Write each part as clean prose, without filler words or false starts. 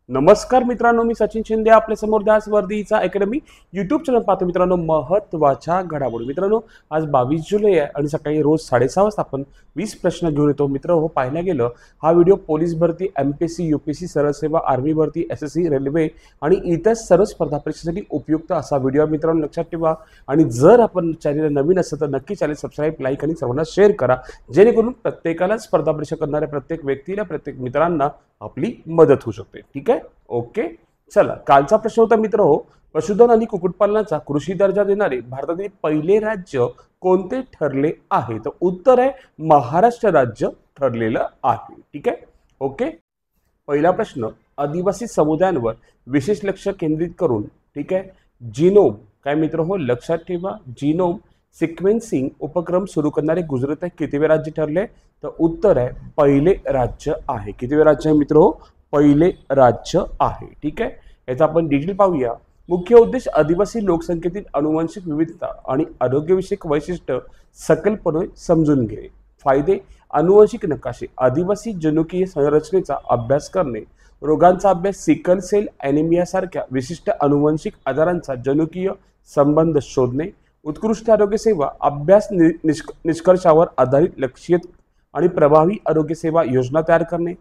नमस्कार मित्रांनो, मी सचिन शिंदे आपल्या समोर दास वर्दीचा अकॅडमी यूट्यूब चॅनल पाहतो. मित्रांनो, महत्त्वाच्या घडामोडी. मित्रांनो, आज 22 जुलै आहे आणि सकाळी रोज 6:30 वाजता आपण 20 प्रश्न घेऊन येतो. मित्र पाहायला गेलं हा व्हिडिओ पोलीस भरती, एमपीएससी, यूपीएससी, सरळ सेवा, आर्मी भरती, एसएससी, रेल्वे आणि इतर सर्व स्पर्धा परीक्षेसाठी उपयुक्त असा व्हिडिओ. मित्रांनो, लक्षात ठेवा आणि जर आपण चॅनल नवीन असेल तर नक्की चॅनल सबस्क्राईब, लाईक आणि सर्वांना शेअर करा, जेणेकरून प्रत्येकाला स्पर्धा परीक्षा करणाऱ्या प्रत्येक व्यक्तीला, प्रत्येक मित्रांना आपली मदत होऊ शकते. ठीक आहे, ओके. चला, कालचा प्रश्न होता मित्र पशुधन आणि कुक्कुटपालनाचा कृषी दर्जा देणारे भारतातील पहिले राज्य कोणते ठरले आहे? तर उत्तर आहे महाराष्ट्र राज्य ठरलेलं आहे. ठीक आहे, ओके. पहिला प्रश्न, आदिवासी समुदायांवर विशेष लक्ष केंद्रित करून, ठीक आहे, जीनोम काय मित्र लक्षात ठेवा, जीनोम सिक्वेन्सिंग उपक्रम सुरू करणारे गुजरात कितवे राज्य ठरले? तर उत्तर आहे पहिले राज्य आहे. कितवे राज्य आहे मित्र? पहिले राज्य आहे. ठीक आहे, याचा आपण डिटेल पाहूया. मुख्य उद्देश आदिवासी लोकसंख्येतील अनुवांशिक विविधता आणि आरोग्यविषयक वैशिष्ट्य सकलपणे समजून घे. फायदे: अनुवांशिक नकाशे, आदिवासी जनुकीय संरचनेचा अभ्यास करणे, रोगांचा अभ्यास, सिकल सेल ॲनिमिया सारख्या विशिष्ट अनुवांशिक आजारांचा जनुकीय संबंध शोधणे, उत्कृष्ट आरोग्य सेवा अभ्यास, निष्कर्षावर आधारित लक्षित आणि प्रभावी आरोग्य सेवा योजना तयार करणे,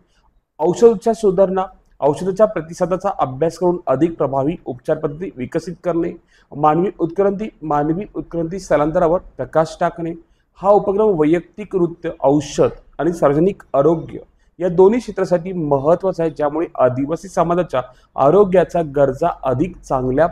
औषधाच्या सुधारणा, औषधाच्या प्रतिसादाचा अभ्यास करून अधिक प्रभावी उपचार पद्धती विकसित करणे, मानवी उत्क्रांती स्थलांतरावर प्रकाश टाकणे. हा उपक्रम वैयक्तिकरित्या औषध आणि सार्वजनिक आरोग्य या दोन्ही क्षेत्रासाठी महत्त्वाचा आहे, ज्यामुळे आदिवासी समाजाच्या आरोग्याच्या गरजा अधिक चांगल्या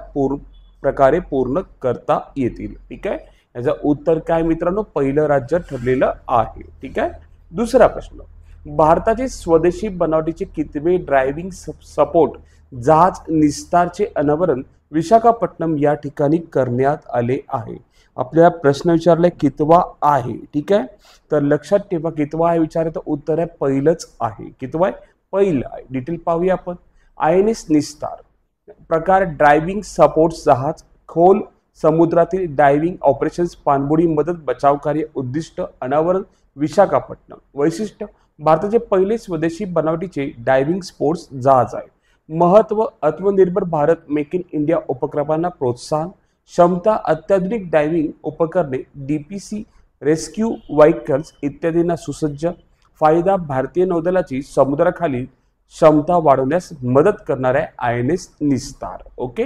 प्रकारे पूर्ण करता येतील. ठीक आहे, याचं उत्तर काय मित्रांनो? पहिलं राज्य ठरलेलं आहे. ठीक आहे. दुसरा प्रश्न, भारताचे स्वदेशी बनावटीचे कितवे ड्रायव्हिंग सपोर्ट जहाज निस्तारचे अनावरण विशाखापट्टणम या ठिकाणी करण्यात आले आहे? आपल्याला प्रश्न विचारलाय कितवा आहे. ठीक आहे, तर लक्षात ठेवा कितवा आहे विचारलं तर उत्तर आहे पहिलंच आहे. कितवा आहे? पहिलं आहे. डिटेल पाहूया आपण. INS निस्तार प्रकार ड्रायव्हिंग सपोर्ट जहाज, खोल समुद्रातील डायव्हिंग ऑपरेशन्स, पाणबुडी मदत बचाव कार्य, उद्दिष्ट अनावरण विशाखापट्टणम. वैशिष्ट्य: भारताचे पहिले स्वदेशी बनावटीचे डायव्हिंग स्पोर्ट्स जहाज आहे. महत्व: आत्मनिर्भर भारत, मेक इन इंडिया उपक्रमांना प्रोत्साहन. क्षमता: अत्याधुनिक डायव्हिंग उपकरणे, DPC, रेस्क्यू व्हेइकल्स इत्यादींना सुसज्ज. फायदा: भारतीय नौदलाची समुद्राखालील क्षमता वाढवण्यास मदत करणाऱ्या INS निस्तार. ओके.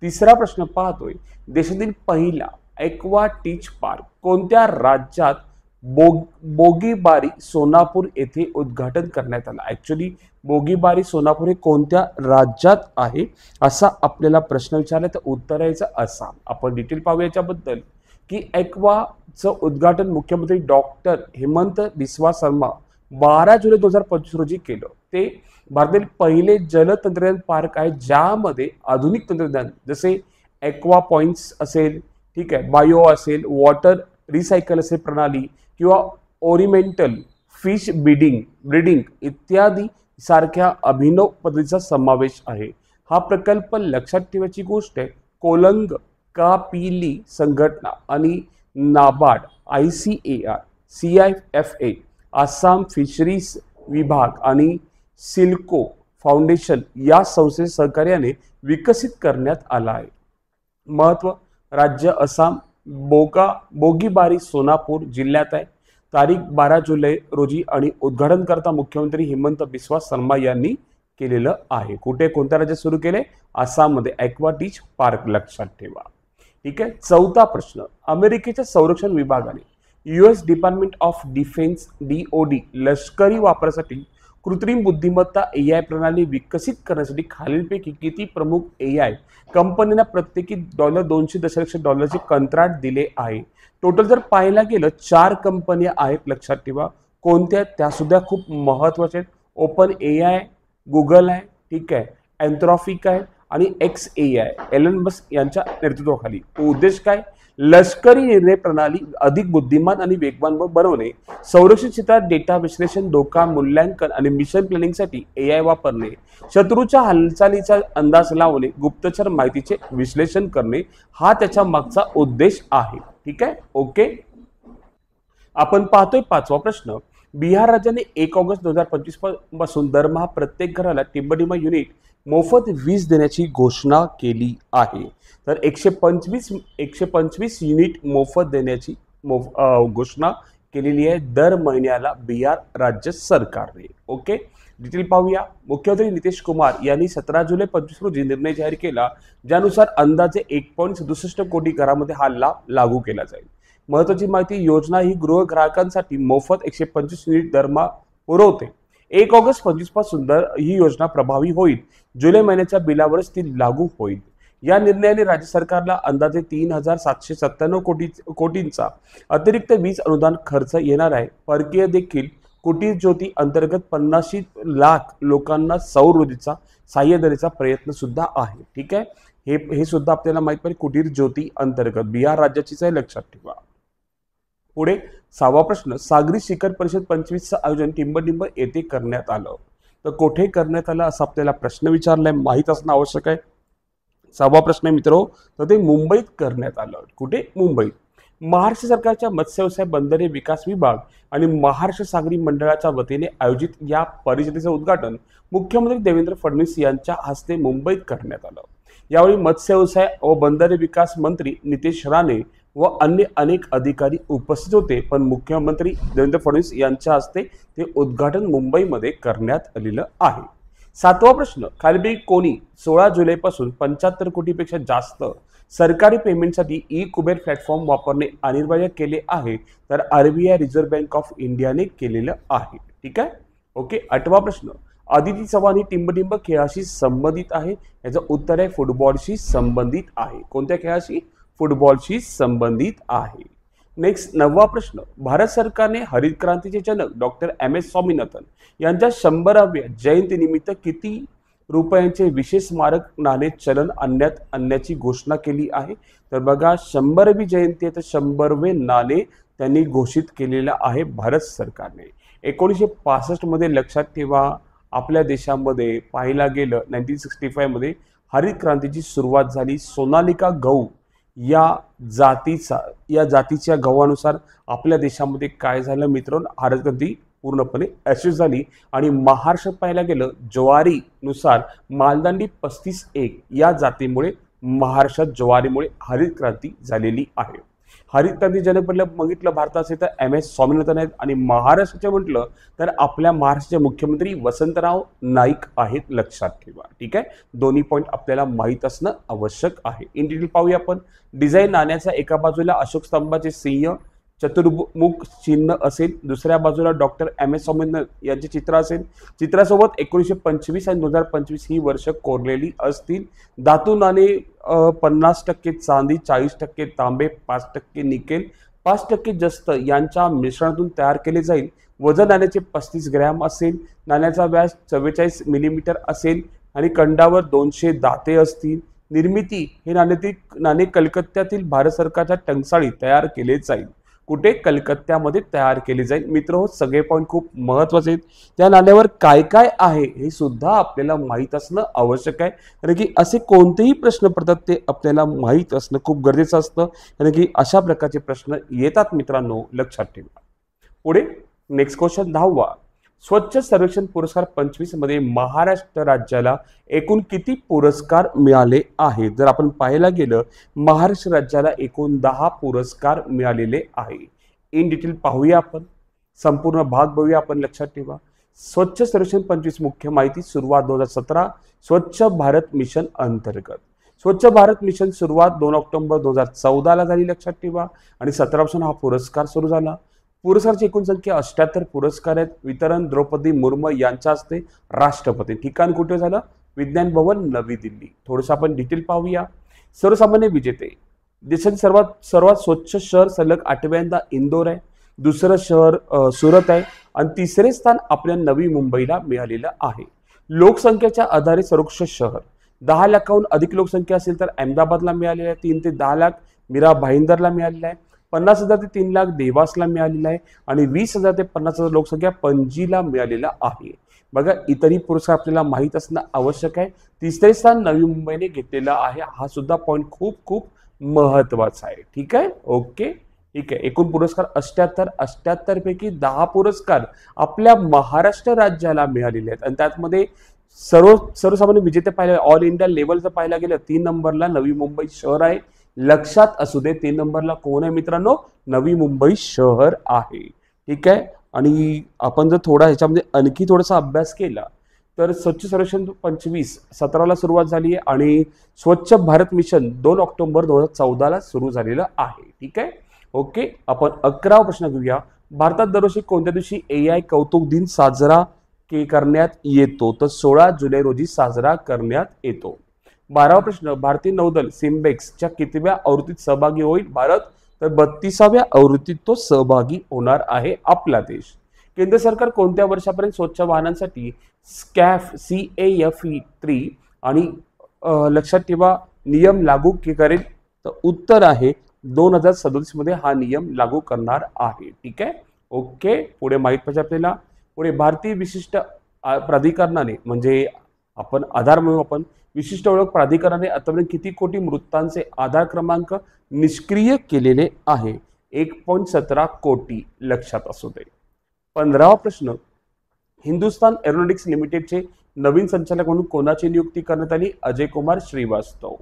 तिसरा प्रश्न पाहतोय, देशातील पहिला ॲक्वा टीच पार्क कोणत्या राज्यात बोगीबारी सोनापूर येथे उद्घाटन करण्यात आला? ॲक्च्युली बोगीबारी सोनापूर हे कोणत्या राज्यात आहे असा आपल्याला प्रश्न विचारला तर उत्तर यायचं आसाम. आपण डिटेल पाहूया याच्याबद्दल की ॲक्वाचं उद्घाटन मुख्यमंत्री डॉक्टर हेमंत बिस्वा शर्मा 12 जुलै 2025 रोजी केलं. ते भारतातील पहिले जलतंत्रज्ञान पार्क आहे, ज्यामध्ये आधुनिक तंत्रज्ञान जसे ॲक्वा पॉइंट्स असेल, ठीक आहे, बायो असेल, वॉटर रिसायकल असेल प्रणाली किंवा ओरिमेंटल फिश ब्रीडिंग इत्यादी सारख्या अभिनव पद्धतीचा समावेश आहे. हा प्रकल्प लक्षात ठेवायची गोष्ट आहे, कोलंग कापिली संघटना आणि NABARD, ICAR, CIFA, Assam fisheries विभाग आणि सिल्को फाउंडेशन या संस्थेच्या सहकार्याने विकसित करण्यात आला आहे. महत्व: राज्य आसाम, बोगीबारी सोनापूर जिल्ह्यात आहे. तारीख 12 जुलै रोजी आणि उद्घाटनकर्ता मुख्यमंत्री हेमंत बिस्वा शर्मा यांनी केलेलं आहे. कुठे कोणत्या राज्यात सुरू केले? आसाममध्ये ॲक्वा टीच पार्क. लक्षात ठेवा. ठीक आहे. चौथा प्रश्न, अमेरिकेच्या संरक्षण विभागाने US department of defence DOD लष्करी वापरासाठी कृत्रिम बुद्धिमत्ता AI प्रणाली विकसित करण्यासाठी खालीलपैकी किती प्रमुख AI कंपन्यांना प्रत्येकी $200 दशलक्ष कंत्राट दिले आहे? टोटल जर पाहायला गेलं 4 कंपन्या आहेत. लक्षात ठेवा कोणत्या, त्या सुद्धा खूप महत्त्वाच्या आहेत. OpenAI, गुगल आहे, ठीक आहे, एन्थ्रोपिक आहे आणि XAI एलन मस्क यांच्या नेतृत्वाखाली. उद्देश काय? लष्करी निर्णय प्रणाली अधिक बुद्धिमान आणि वेगवान बनवणे, संरक्षण क्षेत्रात डेटा विश्लेषण, धोका मूल्यांकन आणि मिशन प्लॅनिंगसाठी AI वापरणे, शत्रूच्या हालचालीचा अंदाज लावणे, गुप्तचर माहितीचे विश्लेषण करणे, हा त्याच्या मागचा उद्देश आहे. ठीक आहे, ओके. आपण पाहतोय पाचवा प्रश्न, बिहार राज्याने 1 ऑगस्ट 2025 पासून दरमहा प्रत्येक घराला टिंबटिंब युनिट मोफत वीज देण्याची घोषणा केली आहे। तर 125 युनिट मोफत देण्याची घोषणा केलेली आहे दर महिन्याला बिहार राज्य सरकारने। ओके, डिटेल पाहूया। मुख्यमंत्री नितीश कुमार यांनी 17 जुलै 25 रोजी निर्णय जाहीर केला, ज्यानुसार अंदाजे 1.67 कोटी घरांमध्ये हा लाभ लागू केला जाईल। महत्त्वाची माहिती, योजना ही गृहग्राहकांसाठी मोफत 125 युनिट दरमहा पुरवते। 1 ऑगस्ट 25 पासून ही योजना प्रभावी होईल। जुलै महिन्याच्या बिलावरच ती लागू होईल। या निर्णयाने राज्य सरकारला अंदाजे 3797 कोटींचा अतिरिक्त वीज अनुदान खर्च येणार आहे। परकीय देखील कुटीर ज्योती अंतर्गत 50 लाख लोकांना सौर ऊर्जेचा सहाय्य देण्याचा प्रयत्न सुद्धा आहे। ठीक आहे, हे सुद्धा आपल्याला माहित पाहिजे, कुटीर ज्योती अंतर्गत बिहार राज्याचीच आहे, लक्षात ठेवा। पुढे 6वा प्रश्न, सागरी शिखर परिषद 25चं आयोजन टिंबटिंब येथे करण्यात आलं। तर कोठे करण्यात आलं असा आपल्याला प्रश्न विचारलाय, माहित असणं आवश्यक आहे। 6वा प्रश्न आहे मित्रो, तर ते मुंबईत करण्यात आलं। कुठे? मुंबईत। महाराष्ट्र सरकारच्या मत्स्य व्यवसाय बंदरे विकास विभाग आणि महाराष्ट्र सागरी मंडळाच्या वतीने आयोजित या परिषदेचं उद्घाटन मुख्यमंत्री देवेंद्र फडणवीस यांच्या हस्ते मुंबईत करण्यात आलं। यावेळी मत्स्य व्यवसाय व बंदरे विकास मंत्री नितेश राणे व अन्य अनेक अधिकारी उपस्थित होते, पण मुख्यमंत्री देवेंद्र फडणवीस यांच्या हस्ते ते उद्घाटन मुंबईमध्ये करण्यात आलेलं आहे। 7वा प्रश्न, खालीलपैकी कोणी 16 जुलैपासून 75 कोटीपेक्षा जास्त सरकारी पेमेंटसाठी ई कुबेर प्लॅटफॉर्म वापरणे अनिवार्य केले आहे? तर आरबीआय रिझर्व्ह बँक ऑफ इंडियाने केलेलं आहे। ठीक आहे, ओके। 8वा प्रश्न, अदिती चव्हाण ही टिंबटिंब खेळाशी संबंधित आहे? याचं उत्तर आहे फुटबॉलशी संबंधित आहे। कोणत्या खेळाशी? फुटबॉलशी संबंधित आहे। नेक्स्ट 9वा प्रश्न, भारत सरकारने हरित क्रांतीचे जनक डॉक्टर MS स्वामीनाथन यांच्या 100व्या जयंतीनिमित्त किती रुपयांचे विशेष स्मारक नाणे चलन आणण्याची घोषणा केली आहे? तर बघा, 100वी जयंती आहे तर 100वे नाणे त्यांनी घोषित केलेलं आहे भारत सरकारने। 1965 मध्ये लक्षात ठेवा, आपल्या देशामध्ये पाहायला गेलं 1965 मध्ये हरित क्रांतीची सुरुवात झाली। सोनालिका गहू या जातीच्या गव्हानुसार आपल्या देशामध्ये काय झालं मित्रांनो, हरित क्रांती पूर्णपणे यशस्वी झाली। आणि महाराष्ट्रात पाहायला गेलं ज्वारीनुसार मालदांडी 35-1 या जातीमुळे महाराष्ट्रात ज्वारीमुळे हरित क्रांती झालेली आहे। हरित क्रांती जनक बघितलं भारताचे तर MS स्वामीनाथन आहेत, आणि महाराष्ट्राचे म्हटलं तर आपल्या महाराष्ट्राचे मुख्यमंत्री वसंतराव नाईक आहेत, लक्षात ठेवा। ठीक आहे, दोन्ही पॉईंट आपल्याला माहीत असणं आवश्यक आहे। इन डिटेल पाहूया आपण। डिझाईन नाण्याचा एका बाजूला अशोक स्तंभाचे सिंह चतुर्मुख चिन्ह असेल, दुसऱ्या बाजूला डॉक्टर MS स्वामीनाथन यांचे चित्र असेल। चित्रासोबत 1925 आणि 2025 ही वर्ष कोरलेली असतील। धातू नाणे 50% चांदी, 40% तांबे, 5% निकेल, 5% जस्त यांच्या मिश्रणातून तयार केले जाईल। वजन नाण्याचे 35 ग्रॅम असेल। नाण्याचा व्यास 44 मिलीमीटर असेल आणि कंडावर 200 दाते असतील। निर्मिती, हे नाणे कलकत्त्यातील भारत सरकारच्या टंकसाळी तयार केले जाईल। कुठे? कलकत्त्यामध्ये तयार केले जाईल। मित्र, सगळे पॉईंट खूप महत्त्वाचे आहेत। त्या नाण्यावर काय काय आहे हे सुद्धा आपल्याला माहीत असणं आवश्यक आहे, कारण की असे कोणतेही प्रश्न पडतात ते आपल्याला माहीत असणं खूप गरजेचं असतं, कारण की अशा प्रकारचे प्रश्न येतात मित्रांनो, लक्षात ठेवा। पुढे नेक्स्ट क्वेश्चन 10वा, स्वच्छ सर्वेक्षण पुरस्कार 25 मध्ये महाराष्ट्र राज्याला एकूण किती पुरस्कार मिळाले आहेत? जर आपण पाहायला गेलं महाराष्ट्र राज्याला एकूण 10 पुरस्कार मिळालेले आहे। इन डिटेल पाहूया आपण, संपूर्ण भाग बघूया आपण, लक्षात ठेवा। स्वच्छ सर्वेक्षण 25 मुख्य माहिती, सुरुवात 2017 स्वच्छ भारत मिशन अंतर्गत। स्वच्छ भारत मिशन सुरुवात 2 ऑक्टोबर 2014 ला झाली, लक्षात ठेवा, आणि 17 पासून हा पुरस्कार सुरू झाला। पुरस्काराची एकूण संख्या 78 पुरस्कार आहेत। वितरण द्रौपदी मुर्मू यांच्या हस्ते, राष्ट्रपती। ठिकाण कुठे झालं? विज्ञान भवन, नवी दिल्ली। थोडंसं आपण डिटेल पाहूया। सर्वसामान्य विजेते, देशातील सर्वात स्वच्छ शहर सलग 8व्यांदा इंदोर आहे, दुसरं शहर सुरत आहे, आणि तिसरे स्थान आपल्या नवी मुंबईला मिळालेलं आहे। लोकसंख्येच्या आधारे सर्वोच्च शहर, 10 लाखाहून अधिक लोकसंख्या असेल तर अहमदाबादला मिळालेलं आहे, 3 ते 10 लाख मीरा भाईंदरला मिळालेलं आहे, 50,000 ते 3 लाख देवासला मिळालेला आहे, आणि 20,000 ते 50,000 लोकसंख्या पणजीला मिळालेला आहे। बघा, इतरही पुरस्कार आपल्याला माहीत असणं आवश्यक आहे। तिसरे स्थान नवी मुंबईने घेतलेला आहे, हा सुद्धा पॉईंट खूप खूप महत्त्वाचा आहे। ठीक आहे, ओके। ठीक आहे, एकूण पुरस्कार 78. 78 पैकी 10 पुरस्कार आपल्या महाराष्ट्र राज्याला मिळालेले आहेत आणि त्यामध्ये सर्वसामान्य विजेते पाहिलं ऑल इंडिया लेवलचं पाहायला गेलं 3 नंबरला नवी मुंबई शहर आहे. लक्षात असू दे 3 नंबरला कोण आहे मित्रांनो, नवी मुंबई शहर आहे. ठीक आहे, आणि आपण जर थोडा ह्याच्यामध्ये आणखी थोडासा अभ्यास केला तर स्वच्छ सर्वेक्षण 25-17ला सुरुवात झाली आहे आणि स्वच्छ भारत मिशन 2 ऑक्टोबर 2014ला सुरू झालेलं आहे. ठीक आहे, ओके. आपण 11वा प्रश्न घेऊया. भारतात दरवर्षी कोणत्या दिवशी AI कौतुक दिन साजरा करण्यात येतो? तर 16 जुलै रोजी साजरा करण्यात येतो. 12वा प्रश्न, भारतीय नौदल सिम्बेक्सच्या कितव्या आवृत्तीत सहभागी होईल भारत? तर 32व्या आवृत्तीत तो सहभागी होणार आहे आपला देश. केंद्र सरकार कोणत्या वर्षापर्यंत स्वच्छ वाहनांसाठी CAFE-3 आणि लक्षात ठेवा नियम लागू करेल? तर उत्तर आहे 2037 मध्ये हा नियम लागू करणार आहे. ठीक आहे, ओके. पुढे माहित पाहिजे आपल्याला. पुढे भारतीय विशिष्ट प्राधिकरणाने म्हणजे आपण आधार म्हणून आपण विशिष्ट ओळख प्राधिकरणाने आतापर्यंत किती कोटी मृतांचे आधार क्रमांक निष्क्रिय केलेले आहे? 1.17 कोटी. लक्षात असू दे. 15वा प्रश्न, हिंदुस्तान एरोनॉटिक्स लिमिटेडचे नवीन संचालक म्हणून कोणाची नियुक्ती करण्यात आली? अजय कुमार श्रीवास्तव.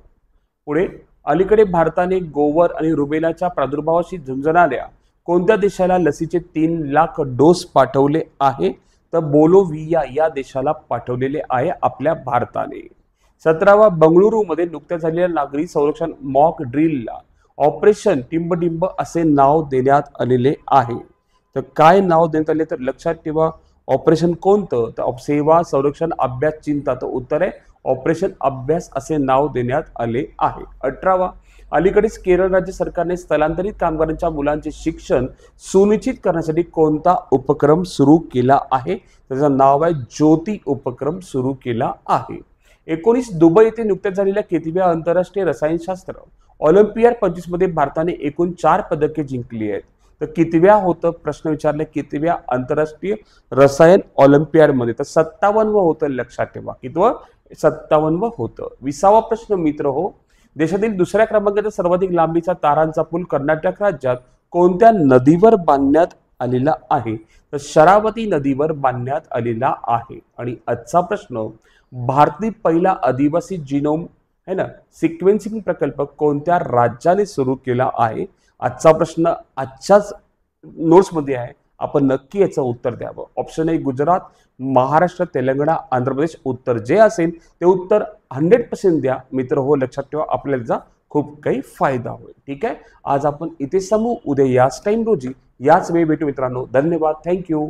पुढे, अलीकडे भारताने गोवर आणि रुबेलाच्या प्रादुर्भावाशी झुंजणाऱ्या कोणत्या देशाला लसीचे 3 लाख डोस पाठवले आहे? तर बोलोव्हिया या देशाला पाठवलेले आहे आपल्या भारताने. 17वा, बंगळुरूमध्ये नुकत्याच झालेल्या नागरी संरक्षण मॉक ड्रिलला ऑपरेशन टिंबटिंब असे नाव देण्यात आलेले आहे. तर काय नाव देण्यात आले? तर लक्षात ठेवा ऑपरेशन कोणतं? तर सेवा संरक्षण अभ्यास चिंता. तर उत्तर आहे ऑपरेशन अभ्यास असे नाव देण्यात आले आहे. 18वा, अलीकडेच केरळ राज्य सरकारने स्थलांतरित कामगारांच्या मुलांचे शिक्षण सुनिश्चित करण्यासाठी कोणता उपक्रम सुरू केला आहे? त्याचं नाव आहे ज्योती उपक्रम सुरू केला आहे. 19 दुबई येथे नुकत्याच झालेल्या कितव्या आंतरराष्ट्रीय रसायनशास्त्र ऑलिम्पियाड 25 मध्ये भारताने एकूण 4 पदके जिंकली आहेत? तर कितव्या होतं प्रश्न विचारले, कितव्या आंतरराष्ट्रीय रसायन ऑलिम्पियाड मध्ये? तर 57व होतं. लक्षात ठेवा कितवं? 57व होतं. 20वा प्रश्न मित्र हो, देशातील दुसऱ्या क्रमांकाचा सर्वाधिक लांबीचा तारांचा पूल कर्नाटक राज्यात कोणत्या नदीवर बांधण्यात आलेला आहे? तर शरावती नदीवर बांधण्यात आलेला आहे. आणि आजचा प्रश्न, भारतीय पहिला आदिवासी जीनोम है ना सिक्वेन्सिंग प्रकल्प कोणत्या राज्याने सुरू केला आहे? आजचा प्रश्न आजच्याच नोट्समध्ये आहे, आपण नक्की याचं उत्तर द्यावं. Option A Gujarat, Maharashtra, Telangana, Andhra Pradesh. उत्तर जे असेल ते उत्तर 100% द्या मित्र हो. लक्षात ठेवा आपल्याला खूप काही फायदा होईल. ठीक आहे, आज आपण इथे समू, उद्या याच टाइम रोजी याच वेळी भेटू मित्रांनो. धन्यवाद, थँक्यू.